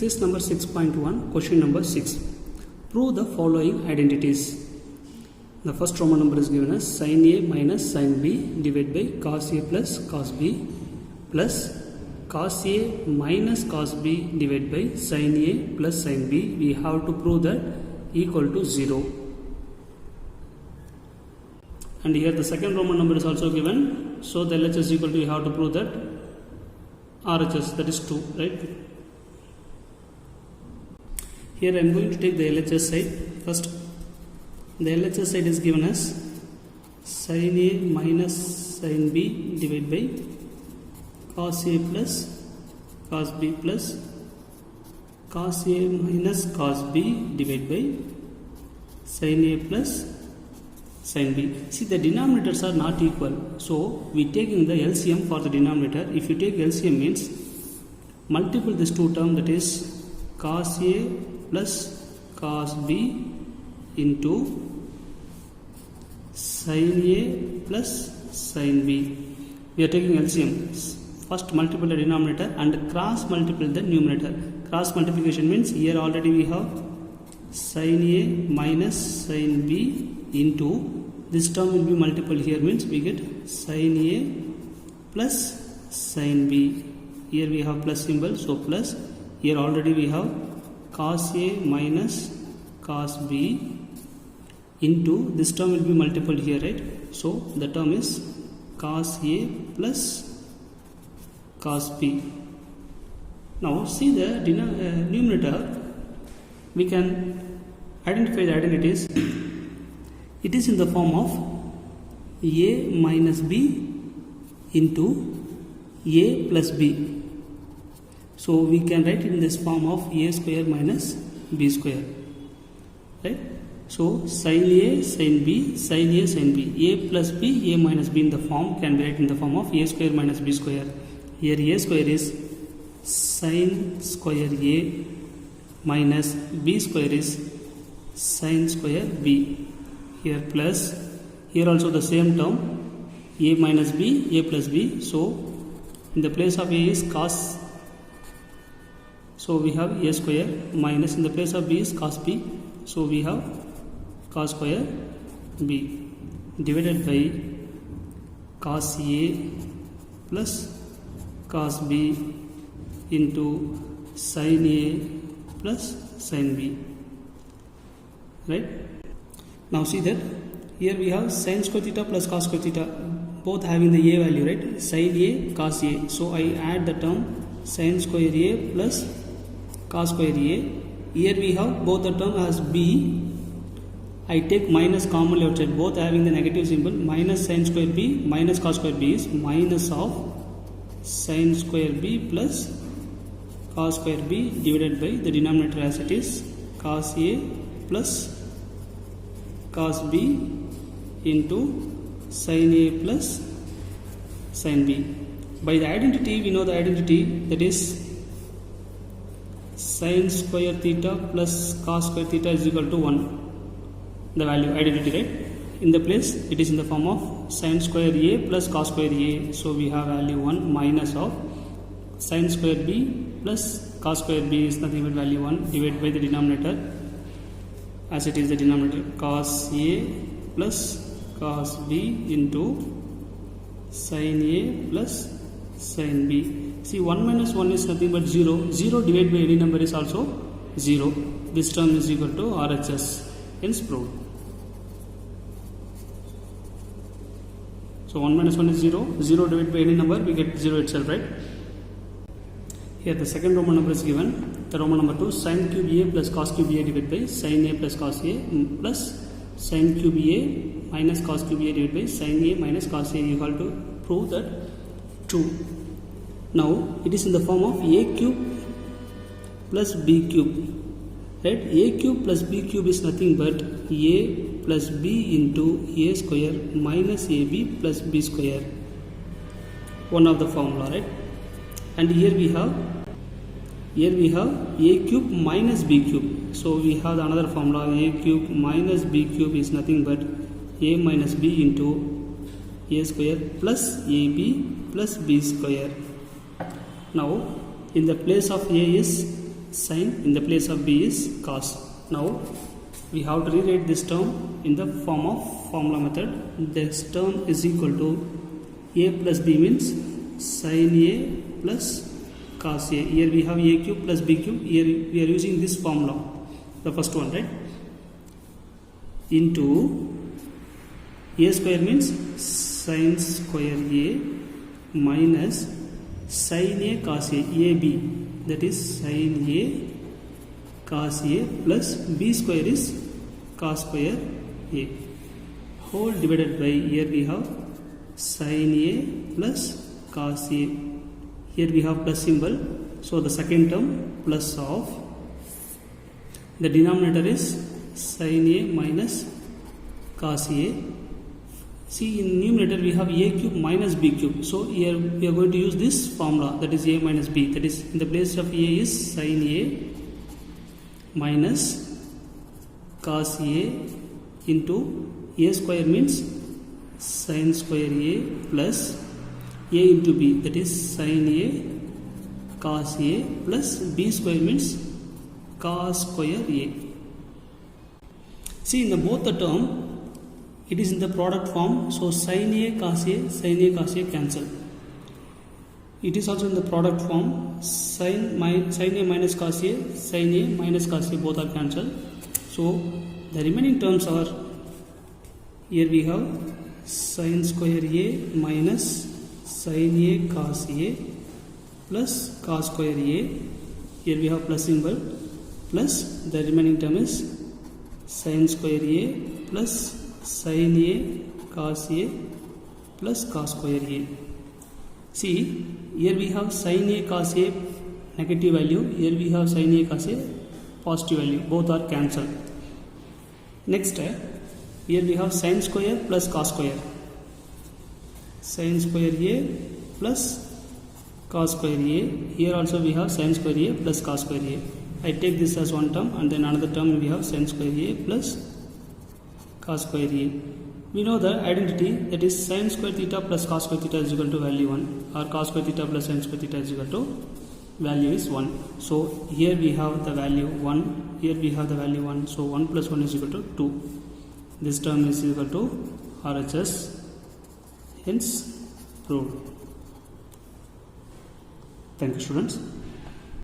Exercise number 6.1, question number 6. Prove the following identities. The first Roman number is given as sin A minus sin B divided by cos A plus cos B plus cos A minus cos B divided by sin A plus sin B. We have to prove that equal to 0. And here the second Roman number is also given. So the LHS equal to, we have to prove that RHS, that is 2, right? Here I am going to take the LHS side first. The LHS side is given as sin A minus sin B divided by cos A plus cos B plus cos A minus cos B divided by sin A plus sin B. See, the denominators are not equal. So we taking the LCM for the denominator. If you take LCM means multiple this two term, that is cos A plus cos B into sin A plus sin B. We are taking LCM. First multiply the denominator and cross multiply the numerator. Cross multiplication means here already we have sin A minus sin B into this term will be multiple, here means we get sin A plus sin B. Here we have plus symbol, so plus. Here already we have cos A minus cos B into this term will be multiple here, right? So the term is cos A plus cos B. Now see the numerator. We can identify the identities. It is in the form of A minus B into A plus B. So we can write it in this form of A square minus B square, right? So sin A sin B sin A sin B, A plus B A minus B in the form can be written in the form of A square minus B square. Here A square is sin square A minus B square is sin square B. Here plus, here also the same term A minus B A plus B. So in the place of A is cos, so we have A square minus, in the place of B is cos B, so we have cos square B divided by cos A plus cos B into sin A plus sin B, right? Now see that here we have sin square theta plus cos square theta, both having the A value, right? Sin A cos A, so I add the term sin square A plus cos square A. Here we have both the term as B. I take minus commonly outside, both having the negative symbol. Minus sin square B minus cos square B is minus of sin square B plus cos square B divided by the denominator as it is cos A plus cos B into sin A plus sin B. By the identity, we know the identity, that is sin square theta plus cos square theta is equal to 1. The value identity, right? In the place, it is in the form of sin square A plus cos square A. So we have value 1 minus of sin square B plus cos square B is nothing but value 1 divided by the denominator as it is the denominator cos A plus cos B into sin A plus sin B. See, 1 minus 1 is nothing but 0. 0 divided by any number is also 0. This term is equal to RHS. Hence proved. So 1 minus 1 is 0. 0 divided by any number, we get 0 itself, right? Here the second Roman number is given. The Roman number 2, sin cube A plus cos cube A divided by sin A plus cos A plus sin cube A minus cos cube A divided by sin A minus cos A equal to prove that 2. Now it is in the form of A cube plus B cube, right? A cube plus B cube is nothing but A plus B into A square minus AB plus B square. One of the formula, right? And here we have A cube minus B cube. So we have another formula, A cube minus B cube is nothing but A minus B into A square plus AB plus B square. Now in the place of A is sin, in the place of b is cos. Now we have to rewrite this term in the form of formula method. This term is equal to a plus b means sin a plus cos a. Here we have a cube plus b cube. Here we are using this formula, the first one, right? Into a square means sin square a minus sin a cos a, ab, that is sin a cos a plus b square is cos square a, whole divided by, here we have sin a plus cos a. Here we have plus symbol, so the second term plus of, the denominator is sin a minus cos a. See, in numerator we have a cube minus b cube, so here we are going to use this formula, that is a minus b, that is in the place of a is sin a minus cos a into a square means sin square a plus a into b, that is sin a cos a plus b square means cos square a. See, in the both the term it is in the product form, so sin a cos a cancel. It is also in the product form, sin a minus cos a, sin a minus cos a, both are cancelled. So the remaining terms are, here we have sin square a minus sin a cos a plus cos square a. Here we have plus symbol, plus the remaining term is sin square a plus sin a cos a plus cos square a. See, here we have sin a cos a negative value, here we have sin a cos a positive value, both are cancelled. Next, here we have sin square plus cos square, sin square a plus cos square a. Here also we have sin square a plus cos square a. I take this as one term, and then another term we have sin square a plus cos square a. We know the identity, that is sin square theta plus cos square theta is equal to value 1, or cos square theta plus sin square theta is equal to value is 1. So here we have the value 1, here we have the value 1, so 1 plus 1 is equal to 2. This term is equal to RHS, hence proved. Thank you, students.